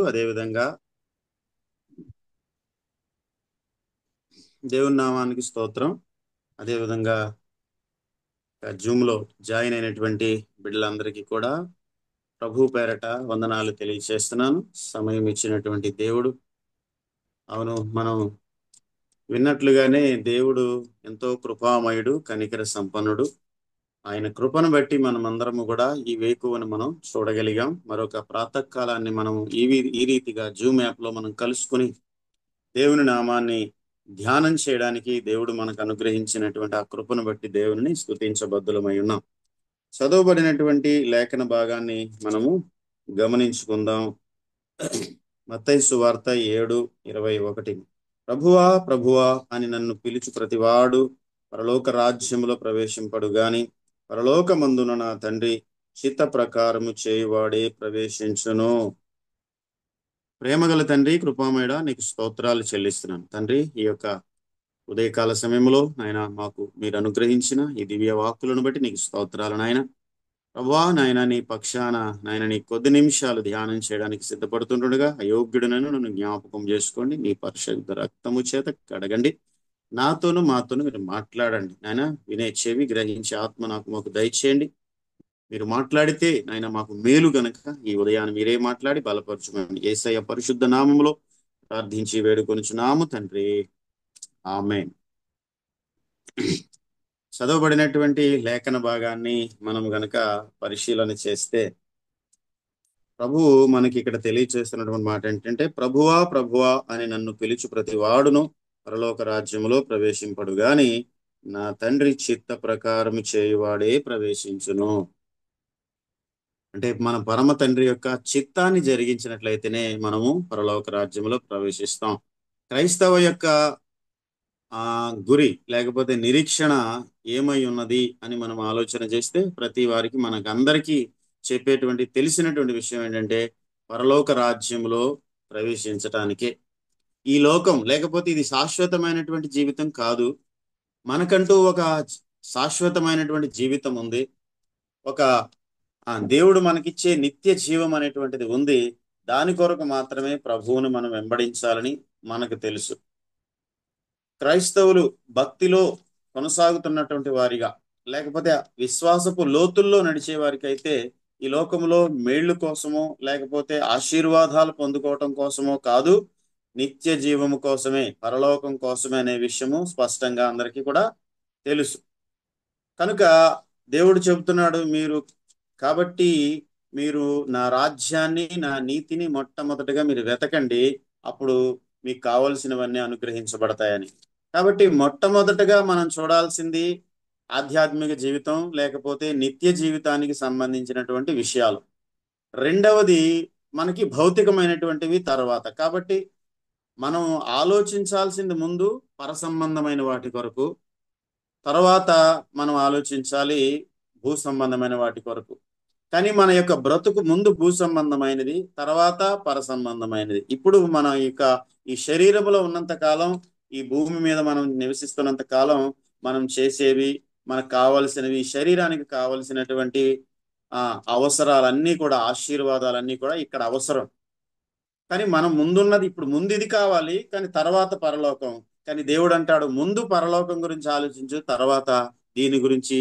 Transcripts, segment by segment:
అదేవిధంగా దేవుని నామానికి స్తోత్రం. అదేవిధంగా జూమ్లో జాయిన్ అయినటువంటి బిడ్డలందరికీ కూడా ప్రభు పేరట వందనాలు తెలియజేస్తున్నాను. సమయం ఇచ్చినటువంటి దేవుడు, అవును, మనం విన్నట్లుగానే దేవుడు ఎంతో కృపామయుడు, కనికర సంపన్నుడు. ఆయన కృపను బట్టి మనమందరము కూడా ఈ వేకువను మనం చూడగలిగాం. మరొక ప్రాతకాలాన్ని మనం ఈ రీతిగా జూమ్ యాప్ లో మనం కలుసుకుని దేవుని నామాన్ని ధ్యానం చేయడానికి దేవుడు మనకు అనుగ్రహించినటువంటి ఆ కృపను బట్టి దేవుని స్తుతించబద్దులమై ఉన్నాం. చదవబడినటువంటి లేఖన భాగాన్ని మనము గమనించుకుందాం. మత్తయి సువార్త 7:21. ప్రభువా ప్రభువా అని నన్ను పిలుచు ప్రతివాడు పరలోక రాజ్యములో ప్రవేశింపడు గాని పరలోకమందున నా తండ్రి చిత్త ప్రకారము చేయువాడే ప్రవేశించును. ప్రేమగల తండ్రి, కృపామయుడా, నీకు స్తోత్రాలు చెల్లిస్తున్నాను తండ్రి. ఈ యొక్క ఉదయకాల సమయంలో నాయన మాకు మీరు అనుగ్రహించిన ఈ దివ్య వాక్కులను బట్టి నీకు స్తోత్రాలు నాయన. ప్రభువా నాయన, నీ పక్షాన నాయన నీ కొద్ది నిమిషాలు ధ్యానం చేయడానికి సిద్ధపడుతుండగా అయోగ్యుడనను నన్ను జ్ఞాపకం చేసుకోండి. నీ పరిశుద్ధ రక్తము చేత కడగండి. నాతోను మాతోను మీరు మాట్లాడండి నాయన. వినే చెవి, గ్రహించే ఆత్మ నాకు మాకు దయచేయండి. మీరు మాట్లాడితే నాయన మాకు మేలు గనక ఈ ఉదయాన్ని మీరే మాట్లాడి బలపరచుకోండి. యేసయ్య పరిశుద్ధ నామములో ప్రార్థించి వేడుకొనుచున్నాము తండ్రి, ఆమేన్. చదవబడినటువంటి లేఖన భాగాన్ని మనం గనక పరిశీలన చేస్తే ప్రభువు మనకి ఇక్కడ తెలియచేస్తున్నటువంటి మాట ఏంటంటే, ప్రభువా ప్రభువా అని నన్ను పిలుచు ప్రతి వాడును పరలోక రాజ్యములో ప్రవేశింపడు గాని నా తండ్రి చిత్త ప్రకారము చేయువాడే ప్రవేశించును. అంటే మన పరమ తండ్రి యొక్క చిత్తాన్ని జరిగించినట్లయితేనే మనము పరలోక రాజ్యంలో ప్రవేశిస్తాం. క్రైస్తవ యొక్క గురి లేకపోతే నిరీక్షణ ఏమై ఉన్నది అని మనం ఆలోచన చేస్తే ప్రతి వారికి మనకందరికీ చెప్పేటువంటి తెలిసినటువంటి విషయం ఏంటంటే పరలోక రాజ్యంలో ప్రవేశించటానికే. ఈ లోకం లేకపోతే ఇది శాశ్వతమైనటువంటి జీవితం కాదు. మనకంటూ ఒక శాశ్వతమైనటువంటి జీవితం ఉంది. ఒక దేవుడు మనకిచ్చే నిత్య జీవం అనేటువంటిది ఉంది. దాని కొరకు మాత్రమే ప్రభువును మనం వెంబడించాలని మనకు తెలుసు. క్రైస్తవులు భక్తిలో కొనసాగుతున్నటువంటి వారిగా లేకపోతే విశ్వాసపు లోతుల్లో నడిచే వారికి అయితే ఈ లోకంలో మేళ్లు కోసమో లేకపోతే ఆశీర్వాదాలు పొందుకోవటం కోసమో కాదు, నిత్య జీవము కోసమే, పరలోకం కోసమే అనే విషయము స్పష్టంగా అందరికీ కూడా తెలుసు. కనుక దేవుడు చెబుతున్నాడు, కాబట్టి మీరు నా రాజ్యాన్ని, నా నీతిని మొట్టమొదటిగా మీరు వెతకండి, అప్పుడు మీకు కావలసినవన్నీ అనుగ్రహించబడతాయని. కాబట్టి మొట్టమొదటగా మనం చూడాల్సింది ఆధ్యాత్మిక జీవితం లేకపోతే నిత్య జీవితానికి సంబంధించినటువంటి విషయాలు. రెండవది మనకి భౌతికమైనటువంటివి తర్వాత. కాబట్టి మనం ఆలోచించాల్సింది ముందు పరసంబంధమైన వాటి కొరకు, తర్వాత మనం ఆలోచించాలి భూ సంబంధమైన వాటి కొరకు. కానీ మన యొక్క బ్రతుకు ముందు భూ సంబంధమైనది, తర్వాత పర సంబంధమైనది. ఇప్పుడు మన యొక్క ఈ శరీరంలో ఉన్నంత కాలం, ఈ భూమి మీద మనం నివసిస్తున్నంత కాలం మనం చేసేవి, మనకు కావలసినవి, శరీరానికి కావలసినటువంటి అవసరాలన్నీ కూడా, ఆశీర్వాదాలన్నీ కూడా ఇక్కడ అవసరం. కానీ మనం ముందున్నది, ఇప్పుడు ముందు ఇది కావాలి కానీ తర్వాత పరలోకం. కానీ దేవుడు అంటాడు, ముందు పరలోకం గురించి ఆలోచించు, తర్వాత దీని గురించి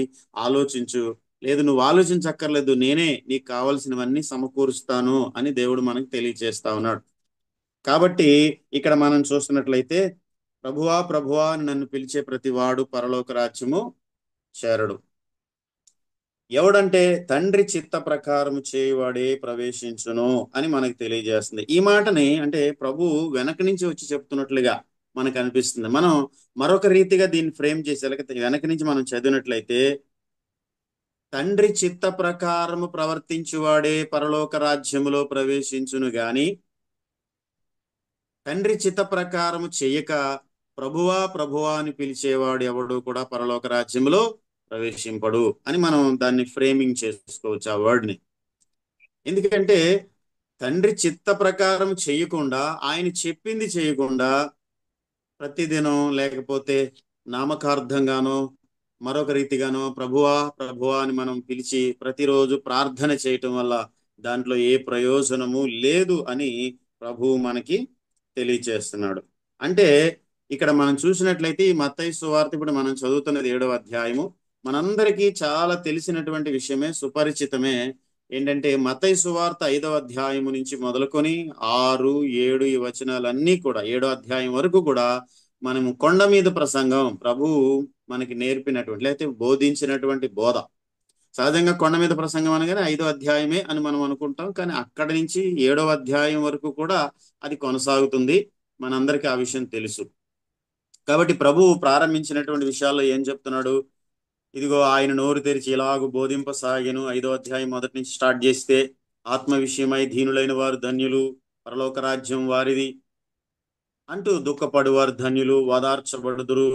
ఆలోచించు. లేదు, నువ్వు ఆలోచించక్కర్లేదు, నేనే నీకు కావలసినవన్నీ సమకూరుస్తాను అని దేవుడు మనకు తెలియజేస్తా ఉన్నాడు. కాబట్టి ఇక్కడ మనం చూస్తున్నట్లయితే ప్రభువా ప్రభువా అని నన్ను పిలిచే ప్రతి వాడు పరలోక రాజ్యము చేరడు. ఎవడంటే తండ్రి చిత్త ప్రకారము చేయువాడే ప్రవేశించును అని మనకు తెలియజేస్తుంది. ఈ మాటని అంటే ప్రభు వెనక నుంచి వచ్చి చెప్తున్నట్లుగా మనకు అనిపిస్తుంది. మనం మరొక రీతిగా దీన్ని ఫ్రేమ్ చేసే వెనక నుంచి మనం చదివినట్లయితే, తండ్రి చిత్త ప్రకారము ప్రవర్తించువాడే పరలోక రాజ్యములో ప్రవేశించును గాని తండ్రి చిత్త ప్రకారము చెయ్యక ప్రభువా ప్రభువా అని పిలిచేవాడు ఎవడు కూడా పరలోక రాజ్యములో ప్రవేశింపడు అని మనం దాన్ని ఫ్రేమింగ్ చేసుకోవచ్చు ఆ వర్డ్ని. ఎందుకంటే తండ్రి చిత్త ప్రకారం చేయకుండా, ఆయన చెప్పింది చేయకుండా ప్రతిదినం లేకపోతే నామకార్థంగానో మరొక రీతిగానో ప్రభువా ప్రభువా అని మనం పిలిచి ప్రతిరోజు ప్రార్థన చేయటం వల్ల దాంట్లో ఏ ప్రయోజనము లేదు అని ప్రభువు మనకి తెలియచేస్తున్నాడు. అంటే ఇక్కడ మనం చూసినట్లయితే ఈ మత్తయి సువార్త ఇప్పుడు మనం చదువుతున్నది 7వ అధ్యాయము. మనందరికీ చాలా తెలిసినటువంటి విషయమే, సుపరిచితమే. ఏంటంటే మత్తయి సువార్త 5వ అధ్యాయము నుంచి మొదలుకొని 6, 7 ఈ వచనాలన్నీ కూడా 7వ అధ్యాయం వరకు కూడా మనము కొండ మీద ప్రసంగం, ప్రభువు మనకి నేర్పినటువంటి లేకపోతే బోధించినటువంటి బోధ. సహజంగా కొండ మీద ప్రసంగం అనగానే 5వ అధ్యాయమే అని మనం అనుకుంటాం, కానీ అక్కడి నుంచి 7వ అధ్యాయం వరకు కూడా అది కొనసాగుతుంది. మనందరికీ ఆ విషయం తెలుసు. కాబట్టి ప్రభువు ప్రారంభించినటువంటి విషయాల్లో ఏం చెప్తున్నాడు? ఇదిగో ఆయన నోరు తెరిచి ఇలాగూ బోధింపసాగెను. 5వ అధ్యాయం మొదటి నుంచి స్టార్ట్ చేస్తే, ఆత్మ విషయమై దీనులైన వారు ధన్యులు, పరలోక రాజ్యం వారిది అంటూ, దుఃఖపడువారు ధన్యులు, ఓదార్చబడుదురు.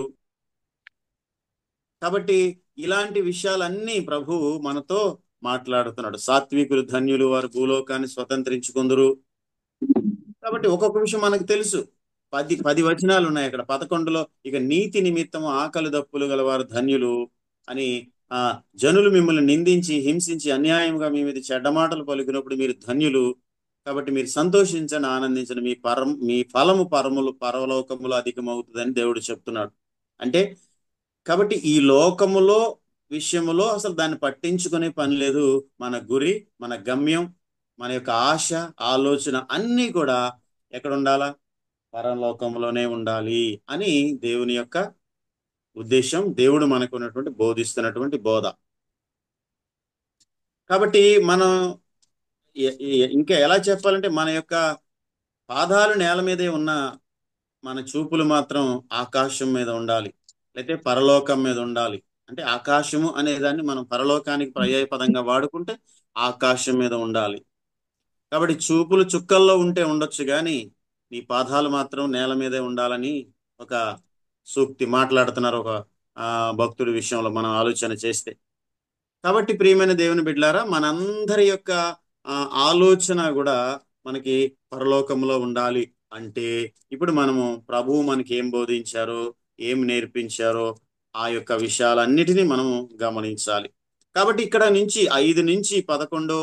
కాబట్టి ఇలాంటి విషయాలన్నీ ప్రభువు మనతో మాట్లాడుతున్నాడు. సాత్వికులు ధన్యులు, వారు భూలోకాన్ని స్వతంత్రించుకుందరు. కాబట్టి ఒక్కొక్క విషయం మనకు తెలుసు. 10 వచనాలు ఉన్నాయి అక్కడ. 11లో ఇక నీతి నిమిత్తము ఆకలి దప్పులు గలవారు ధన్యులు అని, జనులు మిమ్మల్ని నిందించి హింసించి అన్యాయంగా మీ మీద చెడ్డ మాటలు పలికినప్పుడు మీరు ధన్యులు, కాబట్టి మీరు సంతోషించండి, ఆనందించండి, మీ ఫలము పరలోకములో అధికమవుతుందని దేవుడు చెప్తున్నాడు. అంటే కాబట్టి ఈ లోకములో విషయములో అసలు దాన్ని పట్టించుకునే పని లేదు. మన గురి, మన గమ్యం, మన యొక్క ఆశ, ఆలోచన అన్నీ కూడా ఎక్కడ ఉండాలా? పరలోకంలోనే ఉండాలి అని దేవుని యొక్క ఉద్దేశం. దేవుడు మనకు ఉన్నటువంటి బోధిస్తున్నటువంటి బోధ. కాబట్టి మనం ఇంకా ఎలా చెప్పాలంటే, మన యొక్క పాదాలు నేల మీదే ఉన్న మన చూపులు మాత్రం ఆకాశం మీద ఉండాలి, లేకపోతే పరలోకం మీద ఉండాలి. అంటే ఆకాశము అనే దాన్ని మనం పరలోకానికి పర్యాయపదంగా వాడుకుంటే ఆకాశం మీద ఉండాలి. కాబట్టి చూపులు చుక్కల్లో ఉంటే ఉండొచ్చు, కానీ నీ పాదాలు మాత్రం నేల మీదే ఉండాలని ఒక సూక్తి మాట్లాడుతున్నారు ఒక భక్తుడి విషయంలో మనం ఆలోచన చేస్తే. కాబట్టి ప్రియమైన దేవుని బిడ్డలారా, మనందరి యొక్క ఆలోచన కూడా మనకి పరలోకంలో ఉండాలి. అంటే ఇప్పుడు మనము ప్రభువు మనకి ఏం బోధించారో, ఏం నేర్పించారో ఆ యొక్క విషయాలన్నిటినీ మనము గమనించాలి. కాబట్టి ఇక్కడ నుంచి 5 నుంచి 11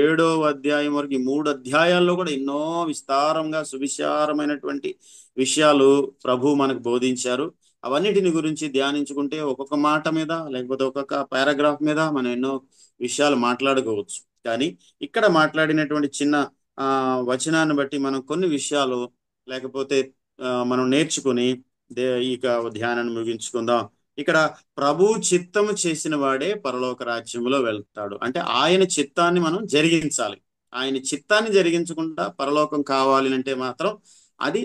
7వ అధ్యాయం వరకు ఈ 3 అధ్యాయాల్లో కూడా ఎన్నో విస్తారంగా సువిశారమైనటువంటి విషయాలు ప్రభు మనకు బోధించారు. అవన్నిటిని గురించి ధ్యానించుకుంటే ఒక్కొక్క మాట మీద లేకపోతే ఒక్కొక్క పారాగ్రాఫ్ మీద మనం ఎన్నో విషయాలు మాట్లాడుకోవచ్చు. కానీ ఇక్కడ మాట్లాడినటువంటి చిన్న వచనాన్ని బట్టి మనం కొన్ని విషయాలు లేకపోతే మనం నేర్చుకుని ఇక ధ్యానాన్ని ముగించుకుందాం. ఇక్కడ ప్రభు చిత్తము చేసిన వాడే పరలోక రాజ్యంలో వెళ్తాడు. అంటే ఆయన చిత్తాన్ని మనం జరిగించాలి. ఆయన చిత్తాన్ని జరిగించకుండా పరలోకం కావాలి అంటే మాత్రం అది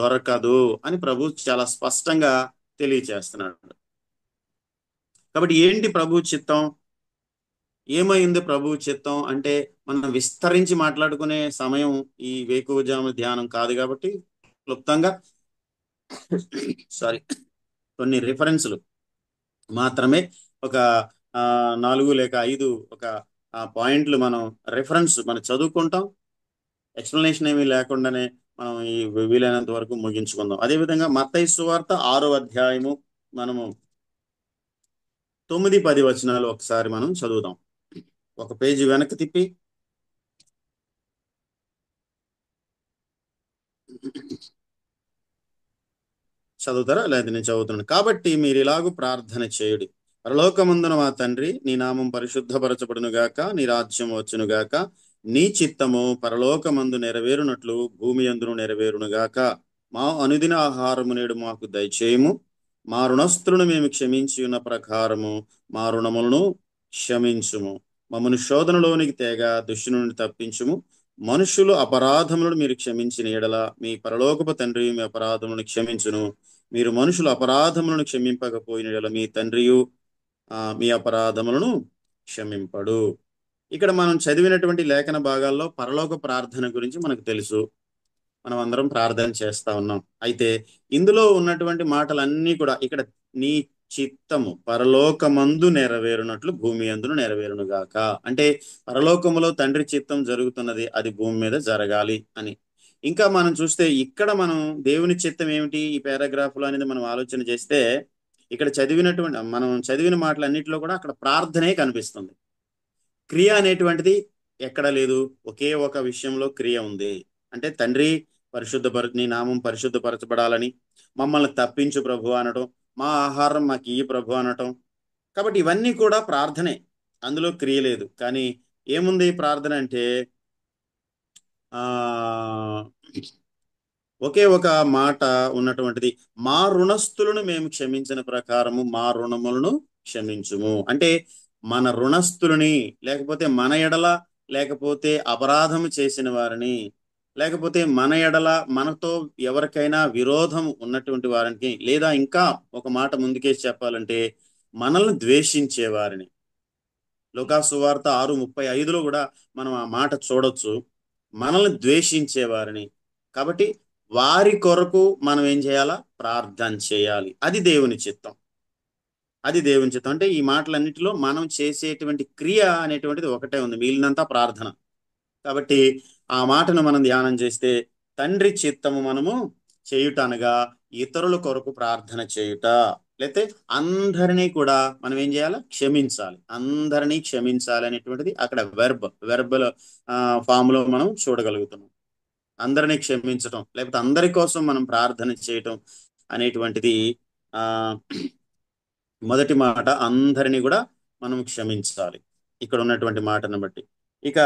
దొరకదు అని ప్రభు చాలా స్పష్టంగా తెలియచేస్తున్నాడు. కాబట్టి ఏంటి ప్రభు చిత్తం? ఏమైంది ప్రభు చిత్తం అంటే మనం విస్తరించి మాట్లాడుకునే సమయం ఈ వేకువజాము ధ్యానం కాదు. కాబట్టి క్లుప్తంగా కొన్ని రిఫరెన్స్లు మాత్రమే, ఒక 4 లేక 5 ఒక పాయింట్లు మనం చదువుకుంటాం. ఎక్స్ప్లెనేషన్ ఏమీ లేకుండానే మనం ఈ వీలైనంత వరకు ముగించుకుందాం. అదేవిధంగా మత్తయి సువార్త 6వ అధ్యాయము మనము 9, 10 వచనాలు ఒకసారి మనం చదువుదాం. ఒక పేజీ వెనక్కి తిప్పి చదువుతారా? లేదా నేను చదువుతున్నాను. కాబట్టి మీరు ఇలాగూ ప్రార్థన చేయుడి: పరలోకమందున మా తండ్రి, నీ నామం పరిశుద్ధపరచబడును గాక, నీ రాజ్యం వచ్చును గాక, నీ చిత్తము పరలోకమందు నెరవేరునట్లు భూమి యందును నెరవేరును గాక. మా అనుదిన ఆహారము నేడు మాకు దయచేయము. మా రుణస్థులను మేము క్షమించి ఉన్న ప్రకారము మా రుణములను క్షమించుము. మమ్మను శోధనలోనికి తేగా దుష్టు నుండి తప్పించుము. మనుషులు అపరాధములను మీరు క్షమించిన ఎడల మీ పరలోకపు తండ్రి మీ అపరాధములను క్షమించును. మీరు మనుషుల అపరాధములను క్షమింపకపోయిన ఎడల మీ తండ్రియు మీ అపరాధములను క్షమింపడు. ఇక్కడ మనం చదివినటువంటి లేఖన భాగాల్లో పరలోక ప్రార్థన గురించి మనకు తెలుసు. మనం అందరం ప్రార్థన చేస్తా ఉన్నాం. అయితే ఇందులో ఉన్నటువంటి మాటలన్నీ కూడా ఇక్కడ నీ చిత్తము పరలోకమందు నెరవేరునట్లు భూమి అందును నెరవేరును గాక. అంటే పరలోకములో తండ్రి చిత్తం జరుగుతున్నది, అది భూమి మీద జరగాలి అని. ఇంకా మనం చూస్తే ఇక్కడ మనం దేవుని చిత్తం ఏమిటి ఈ పారాగ్రాఫ్ లో అనేది మనం ఆలోచన చేస్తే, ఇక్కడ మనం చదివిన మాటలన్నిటిలో కూడా అక్కడ ప్రార్థనే కనిపిస్తుంది. క్రియ అనేటువంటిది ఎక్కడ లేదు. ఒకే ఒక విషయంలో క్రియ ఉంది. అంటే తండ్రి నీ నామం పరిశుద్ధపరచబడాలని, మమ్మల్ని తప్పించు ప్రభు అనటం, మా ఆహారం మాకు ఇయ్యి ప్రభు అనటం. కాబట్టి ఇవన్నీ కూడా ప్రార్థనే, అందులో క్రియ లేదు. కానీ ఏముంది ప్రార్థన అంటే ఆ ఒకే ఒక మాట ఉన్నటువంటిది, మా రుణస్థులను మేము క్షమించిన ప్రకారము మా రుణములను క్షమించుము. అంటే మన రుణస్థులని, లేకపోతే మన ఎడల, లేకపోతే అపరాధము చేసిన వారిని, లేకపోతే మన ఎడల మనతో ఎవరికైనా విరోధం ఉన్నటువంటి వారికి, లేదా ఇంకా ఒక మాట ముందుకేసి చెప్పాలంటే మనల్ని ద్వేషించే వారిని, లూకా సువార్త 6:35లో కూడా మనం ఆ మాట చూడొచ్చు, మనల్ని ద్వేషించే వారిని. కాబట్టి వారి కొరకు మనం ఏం చేయాలా? ప్రార్థన చేయాలి. అది దేవుని చిత్తం. అది దేవుని చిత్తం. అంటే ఈ మాటలన్నిటిలో మనం చేసేటువంటి క్రియ అనేటువంటిది ఒకటే ఉంది, మిగిలినంతా ప్రార్థన. కాబట్టి ఆ మాటను మనం ధ్యానం చేస్తే, తండ్రి చిత్తము మనము చేయుట అనగా ఇతరుల కొరకు ప్రార్థన చేయుట, లేకపోతే అందరినీ కూడా మనం ఏం చేయాలి? క్షమించాలి. అందరినీ క్షమించాలి అనేటువంటిది అక్కడ వెర్బల్ ఫామ్ లో మనం చూడగలుగుతున్నాం. అందరినీ క్షమించటం, లేకపోతే అందరి కోసం మనం ప్రార్థన చేయటం అనేటువంటిది ఆ మొదటి మాట. అందరినీ కూడా మనం క్షమించాలి ఇక్కడ ఉన్నటువంటి మాటను బట్టి. ఇక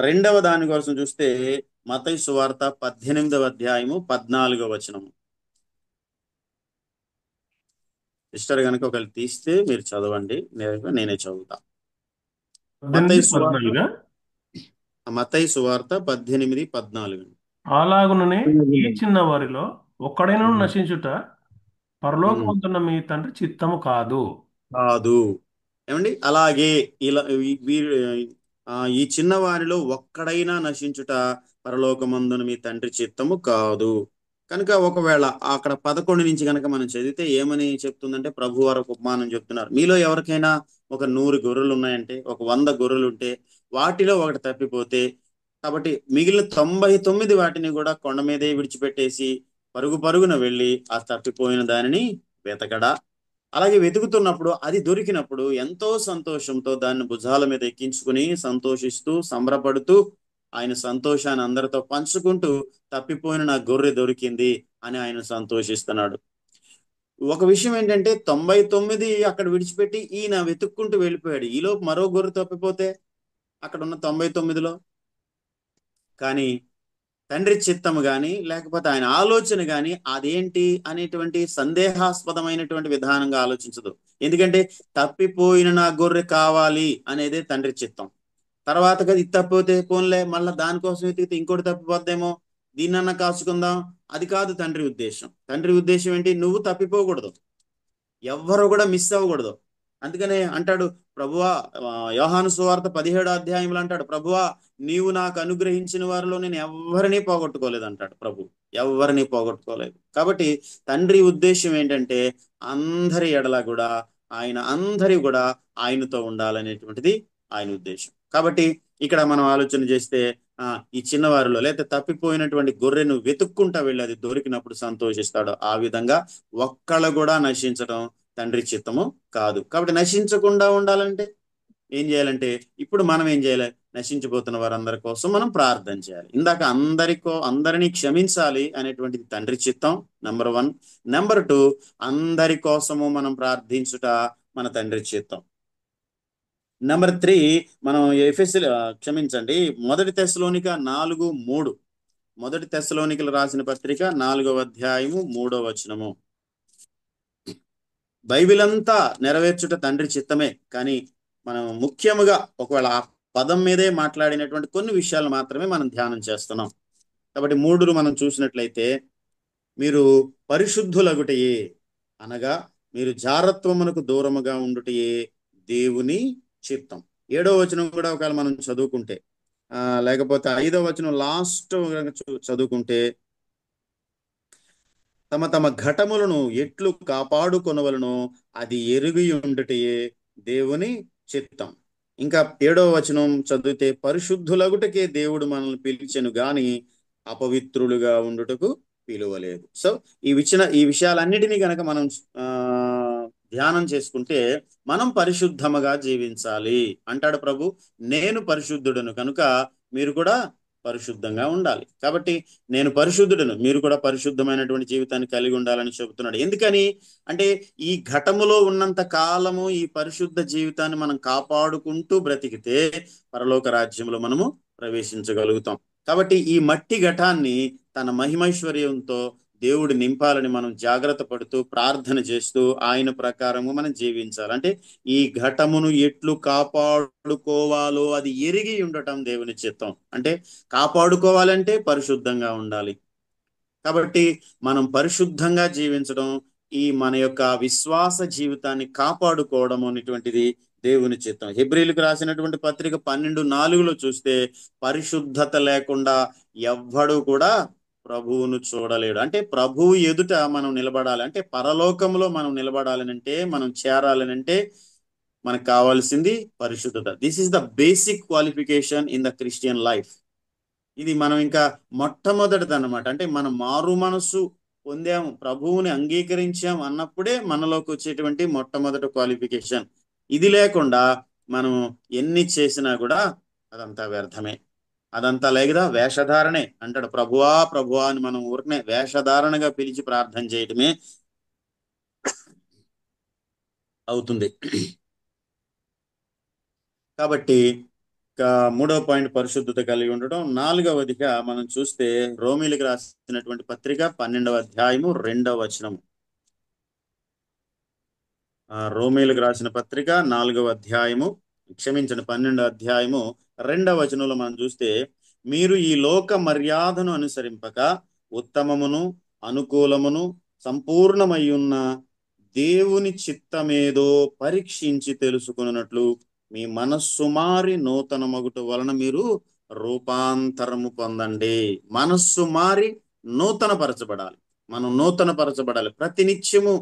రెండవ దాని కోసం చూస్తే మత్తయి సువార్త 18వ అధ్యాయము 14వ వచనము. సిస్టర్ కనుక ఒకళ్ళు తీస్తే మీరు చదవండి, నేనే చదువుతా. మత్తయి 18, సువార్త 14. మత్తయి సువార్త 18:14. అలాగుననే ఈ చిన్న వారిలో ఒక్కడైనా ఉమ్, నశించుట ఉమ్. పరలోకమందున్న మీ తండ్రి చిత్తము కాదు. కాదు. ఏమండి? అలాగే ఇలా వీరు ఈ చిన్నవారిలో ఒక్కడైనా నశించుట పరలోకమందున మీ తండ్రి చిత్తము కాదు. కనుక ఒకవేళ అక్కడ 11 నుంచి కనుక మనం చదివితే ఏమని చెప్తుందంటే, ప్రభు వారు ఒక ఉపమానం చెప్తున్నారు. మీలో ఎవరికైనా ఒక 100 గొర్రెలు ఉన్నాయంటే, ఒక 100 గొర్రెలు ఉంటే వాటిలో ఒకటి తప్పిపోతే, కాబట్టి మిగిలిన 99 వాటిని కూడా కొండ మీదే విడిచిపెట్టేసి పరుగు పరుగున వెళ్ళి ఆ తప్పిపోయిన దానిని వెతకడా? అలాగే వెతుకుతున్నప్పుడు అది దొరికినప్పుడు ఎంతో సంతోషంతో దాన్ని భుజాల మీద ఎక్కించుకుని సంతోషిస్తూ సంబరపడుతూ ఆయన సంతోషాన్ని అందరితో పంచుకుంటూ, తప్పిపోయిన నా గొర్రె దొరికింది అని ఆయన సంతోషిస్తున్నాడు. ఒక విషయం ఏంటంటే 99 అక్కడ విడిచిపెట్టి ఈయన వెతుక్కుంటూ వెళ్ళిపోయాడు. ఈలోపు మరో గొర్రె తప్పిపోతే అక్కడ ఉన్న 99లో. కానీ తండ్రి చిత్తము గాని, లేకపోతే ఆయన ఆలోచన గాని అదేంటి అనేటువంటి సందేహాస్పదమైనటువంటి విధానంగా ఆలోచించదు. ఎందుకంటే తప్పిపోయిన నా గొర్రె కావాలి అనేదే తండ్రి చిత్తం. తర్వాత కదా ఇది తప్పిపోతే పోన్లే, మళ్ళీ దానికోసం వెతికితే ఇంకోటి తప్పిపోద్దేమో, దీన్నన్నా కాచుకుందాం, అది కాదు తండ్రి ఉద్దేశం. తండ్రి ఉద్దేశం ఏంటి? నువ్వు తప్పిపోకూడదు, ఎవ్వరు కూడా మిస్ అవ్వకూడదు. అందుకనే అంటాడు ప్రభువా, యోహాను సువార్త 17వ అధ్యాయంలో అంటాడు, ప్రభువా నీవు నాకు అనుగ్రహించిన వారిలో నేను ఎవరిని పోగొట్టుకోలేదు అంటాడు ప్రభు. ఎవరిని పోగొట్టుకోలేదు. కాబట్టి తండ్రి ఉద్దేశం ఏంటంటే అందరి ఎడల కూడా అందరి కూడా ఆయనతో ఉండాలనేటువంటిది ఆయన ఉద్దేశం. కాబట్టి ఇక్కడ మనం ఆలోచన చేస్తే ఈ చిన్నవారిలో లేదా తప్పిపోయినటువంటి గొర్రెను వెతుక్కుంటా వెళ్ళి అది దొరికినప్పుడు సంతోషిస్తాడు. ఆ విధంగా ఒక్కళ్ళు కూడా నశించడం తండ్రి చిత్తము కాదు. కాబట్టి నశించకుండా ఉండాలంటే ఏం చేయాలంటే, ఇప్పుడు మనం ఏం చేయాలి? నశించిపోతున్న వారందరి కోసం మనం ప్రార్థన చేయాలి. ఇందాక అందరినీ క్షమించాలి అనేటువంటిది తండ్రి చిత్తం, నెంబర్ 1. నెంబర్ 2, అందరి కోసము మనం ప్రార్థించుట మన తండ్రి చిత్తం. నెంబర్ 3, మనం క్షమించండి, 1 తెస్సలోనిక 4:3. 1 తెస్సలోనికలు రాసిన పత్రిక 4వ అధ్యాయము 3వ వచనము. బైబిల్ అంతా నెరవేర్చుట తండ్రి చిత్తమే, కానీ మనం ముఖ్యముగా ఒకవేళ ఆ పదం మీదే మాట్లాడినటువంటి కొన్ని విషయాలు మాత్రమే మనం ధ్యానం చేస్తున్నాం. కాబట్టి 3 మనం చూసినట్లయితే, మీరు పరిశుద్ధులగుటయే అనగా మీరు జారత్వమునకు దూరముగా ఉండుటయే దేవుని చిత్తం. 7వ వచనం కూడా ఒకవేళ మనం చదువుకుంటే, లేకపోతే 5వ వచనం లాస్ట్ చదువుకుంటే, తమ తమ ఘటములను ఎట్లు కాపాడుకొనవలనో అది ఎరుగి ఉండుటయే దేవుని చిత్తం. ఇంకా 7వ వచనం చదివితే, పరిశుద్ధులగుటకే దేవుడు మనల్ని పిలిచెను గాని అపవిత్రులుగా ఉండుటకు పిలువలేదు. సో ఈ విషయాలన్నిటినీ గనక మనం ధ్యానం చేసుకుంటే, మనం పరిశుద్ధముగా జీవించాలి అంటాడు ప్రభు. నేను పరిశుద్ధుడను కనుక మీరు కూడా పరిశుద్ధంగా ఉండాలి. కాబట్టి నేను పరిశుద్ధుడను, మీరు కూడా పరిశుద్ధమైనటువంటి జీవితాన్ని కలిగి ఉండాలని చెబుతున్నాడు. ఎందుకని అంటే ఈ ఘటములో ఉన్నంత కాలము ఈ పరిశుద్ధ జీవితాన్ని మనం కాపాడుకుంటూ బ్రతికితే పరలోక రాజ్యంలో మనము ప్రవేశించగలుగుతాం. కాబట్టి ఈ మట్టి ఘటాన్ని తన మహిమైశ్వర్యంతో దేవుడు నింపాలని మనం జాగ్రత్త పడుతూ ప్రార్థన చేస్తూ ఆయన ప్రకారము మనం జీవించాలి. అంటే ఈ ఘటమును ఎట్లు కాపాడుకోవాలో అది ఎరిగి ఉండటం దేవుని చిత్తం. అంటే కాపాడుకోవాలంటే పరిశుద్ధంగా ఉండాలి. కాబట్టి మనం పరిశుద్ధంగా జీవించడం, ఈ మన యొక్క విశ్వాస జీవితాన్ని కాపాడుకోవడం అనేటువంటిది దేవుని చిత్తం. హెబ్రీలకు రాసినటువంటి పత్రిక 12:4 చూస్తే పరిశుద్ధత లేకుండా ఎవ్వడు కూడా ప్రభువును చూడలేడు. అంటే ప్రభువు ఎదుట మనం నిలబడాలి, అంటే పరలోకంలో మనం నిలబడాలనంటే, మనం చేరాలనంటే మనకు కావాల్సింది పరిశుద్ధత. This is the basic qualification in the Christian life. ఇది మనం ఇంకా మొట్టమొదటిది అన్నమాట. అంటే మనం మారు మనసు పొందాము, ప్రభువుని అంగీకరించాం అన్నప్పుడే మనలోకి వచ్చేటువంటి మొట్టమొదటి క్వాలిఫికేషన్. ఇది లేకుండా మనం ఎన్ని చేసినా కూడా అదంతా వ్యర్థమే, అదంతా లేకదా వేషధారణే అంటాడు. ప్రభువా ప్రభువా అని మనం ఊరికనే వేషధారణగా పిలిచి ప్రార్థన చేయటమే అవుతుంది. కాబట్టి మూడవ పాయింట్ పరిశుద్ధత కలిగి ఉండడం. నాలుగవదిగా మనం చూస్తే రోమీలకు రాసినటువంటి పత్రిక 12వ అధ్యాయము 2వ వచనము. రోమీలకు రాసిన పత్రిక 4వ అధ్యాయము, క్షమించండి 12వ అధ్యాయము 2వ వచనంలో మనం చూస్తే, మీరు ఈ లోక మర్యాదను అనుసరింపక ఉత్తమమును అనుకూలమును సంపూర్ణమయ్యున్న దేవుని చిత్తమేదో పరీక్షించి తెలుసుకున్నట్లు మీ మనస్సు మారి నూతన మగుట వలన మీరు రూపాంతరము పొందండి. మనస్సు మారి నూతన పరచబడాలి, మనం నూతన పరచబడాలి. ప్రతినిత్యము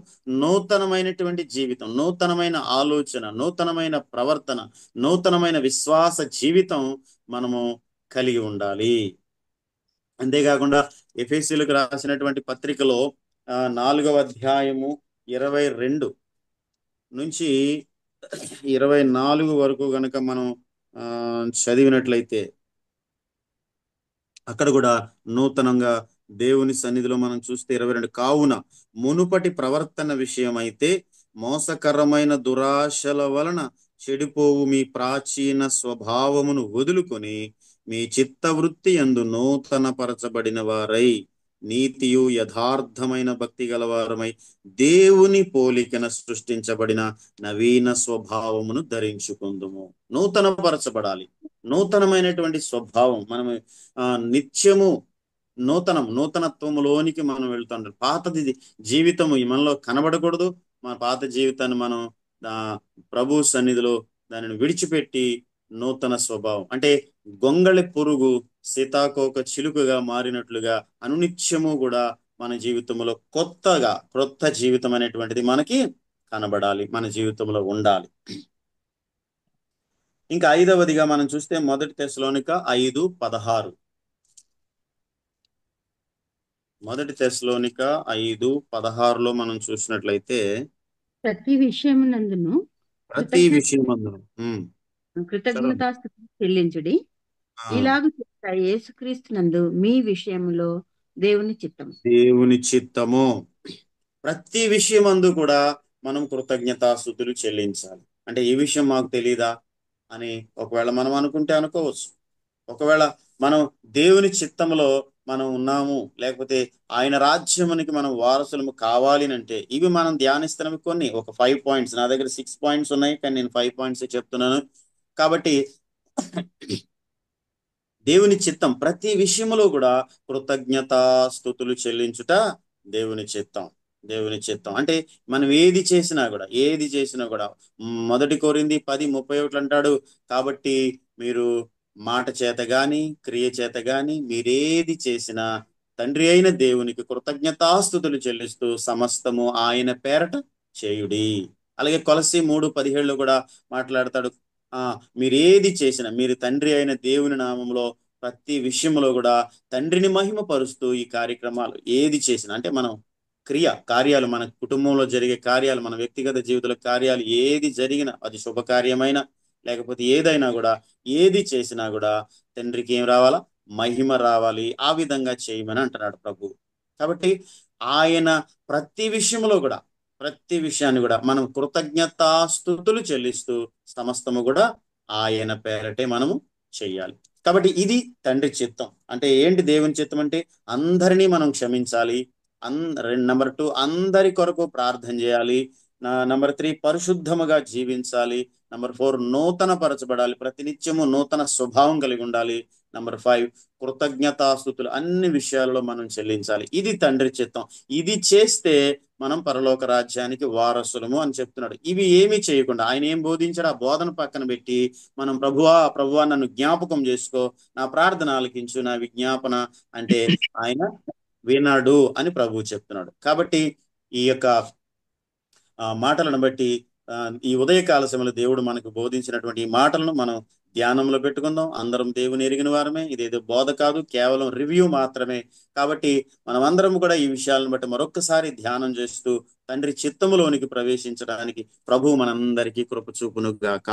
నూతనమైనటువంటి జీవితం, నూతనమైన ఆలోచన, నూతనమైన ప్రవర్తన, నూతనమైన విశ్వాస జీవితం మనము కలిగి ఉండాలి. అంతేకాకుండా ఎఫెసీయులకు రాసినటువంటి పత్రికలో 4వ అధ్యాయము 22 నుంచి 24 వరకు గనక మనం చదివినట్లయితే అక్కడ కూడా నూతనంగా దేవుని సన్నిధిలో మనం చూస్తే 22, కావున మునుపటి ప్రవర్తన విషయమైతే మోసకరమైన దురాశల వలన చెడిపోవు మీ ప్రాచీన స్వభావమును వదులుకొని మీ చిత్తవృత్తి యందు నూతన పరచబడిన వారై నీతియు యథార్థమైన భక్తి గలవారమై దేవుని పోలికన సృష్టించబడిన నవీన స్వభావమును ధరించుకుందుము. నూతన పరచబడాలి, నూతనమైనటువంటి స్వభావం. మనము నిత్యము నూతనత్వములోనికి మనం వెళ్తుంటాం. పాతది జీవితము మనలో కనబడకూడదు. మన పాత జీవితాన్ని మనం ప్రభు సన్నిధిలో దానిని విడిచిపెట్టి నూతన స్వభావం, అంటే గొంగళి పురుగు సీతాకోక చిలుకగా మారినట్లుగా అనునిత్యము కూడా మన జీవితంలో క్రొత్త జీవితం అనేటువంటిది మనకి కనబడాలి, మన జీవితంలో ఉండాలి. ఇంకా 5వదిగా మనం చూస్తే 1 తెస్సలోనిక 5:16. 1 తెస్సలోనిక 5:16లో మనం చూసినట్లయితే, ప్రతి విషయమునందును కృతజ్ఞతాస్తుతులు చెల్లించుడి, ఇలాగ చేస్తా యేసుక్రీస్తునందు మీ విషయములో దేవుని చిత్తము. ప్రతి విషయమందు కూడా మనం కృతజ్ఞతాస్తుతులు చెల్లించాలి. అంటే ఈ విషయం మాకు తెలీదా అని ఒకవేళ మనం అనుకుంటే అనుకోవచ్చు. ఒకవేళ మనం దేవుని చిత్తములో మనం ఉన్నాము, లేకపోతే ఆయన రాజ్యమునికి మనం వారసులము కావాలి అంటే, ఇవి మనం ధ్యానిస్తున్నాము. కొన్ని ఒక 5 పాయింట్స్, నా దగ్గర 6 పాయింట్స్ ఉన్నాయి, కానీ నేను 5 పాయింట్స్ చెప్తున్నాను. కాబట్టి దేవుని చిత్తం ప్రతి విషయంలో కూడా కృతజ్ఞతాస్తుతులు చెల్లించుట దేవుని చిత్తం. అంటే మనం ఏది చేసినా కూడా 1 కొరింథీ 10:31 అంటాడు, కాబట్టి మీరు మాట చేత గాని క్రియ చేత గాని మీరేది చేసినా తండ్రి అయిన దేవునికి కృతజ్ఞతాస్తుతులు చెల్లిస్తూ సమస్తము ఆయన పేరట చేయుడి. అలాగే కొలస్సీ 3:17 కూడా మాట్లాడతాడు, మీరేది చేసినా మీరు తండ్రి అయిన దేవుని నామంలో ప్రతి విషయంలో కూడా తండ్రిని మహిమపరుస్తూ ఈ కార్యక్రమాలు ఏది చేసినా, అంటే మనం కార్యాలు, మన కుటుంబంలో జరిగే కార్యాలు, మన వ్యక్తిగత జీవితంలో కార్యాలు ఏది జరిగినా, అది శుభకార్యమైనా లేకపోతే ఏదైనా కూడా, ఏది చేసినా కూడా తండ్రికి ఏం రావాలా? మహిమ రావాలి, ఆ విధంగా చేయమని అంటున్నాడు ప్రభు. కాబట్టి ఆయన ప్రతి విషయంలో కూడా, ప్రతి విషయాన్ని కూడా మనం కృతజ్ఞతాస్తుతులు చెల్లిస్తూ సమస్తము కూడా ఆయన పేరటే మనము చెయ్యాలి. కాబట్టి ఇది తండ్రి చిత్తం. అంటే ఏంటి దేవుని చిత్తం అంటే? అందరినీ మనం క్షమించాలి. నెంబర్ 2 అందరి కొరకు ప్రార్థన చేయాలి. నెంబర్ 3 పరిశుద్ధముగా జీవించాలి. నెంబర్ 4 నూతన పరచబడాలి, ప్రతినిత్యము నూతన స్వభావం కలిగి ఉండాలి. నెంబర్ 5 కృతజ్ఞతాస్తుతులు అన్ని విషయాల్లో మనం చెల్లించాలి. ఇది తండ్రి చిత్తం. ఇది చేస్తే మనం పరలోక రాజ్యానికి వారసులము అని చెప్తున్నాడు. ఇవి ఏమీ చేయకుండా ఆయన ఏం బోధించాడు ఆ బోధన పక్కన పెట్టి మనం ప్రభువా నన్ను జ్ఞాపకం చేసుకో, నా ప్రార్థన ఆలకించు, నా విజ్ఞాపన అంటే ఆయన వినడు అని ప్రభువు చెప్తున్నాడు. కాబట్టి ఈ యొక్క మాటలను బట్టి ఈ ఉదయకాల సమయంలో దేవుడు మనకు బోధించినటువంటి ఈ మాటలను మనం ధ్యానంలో పెట్టుకుందాం. అందరం దేవుని ఎరిగిన వారమే. ఇదేదో బోధ కాదు, కేవలం రివ్యూ మాత్రమే. కాబట్టి మనం అందరం కూడా ఈ విషయాలను బట్టి మరొక్కసారి ధ్యానం చేస్తూ తండ్రి చిత్తములోనికి ప్రవేశించడానికి ప్రభువు మనందరికీ కృప చూపును గాక.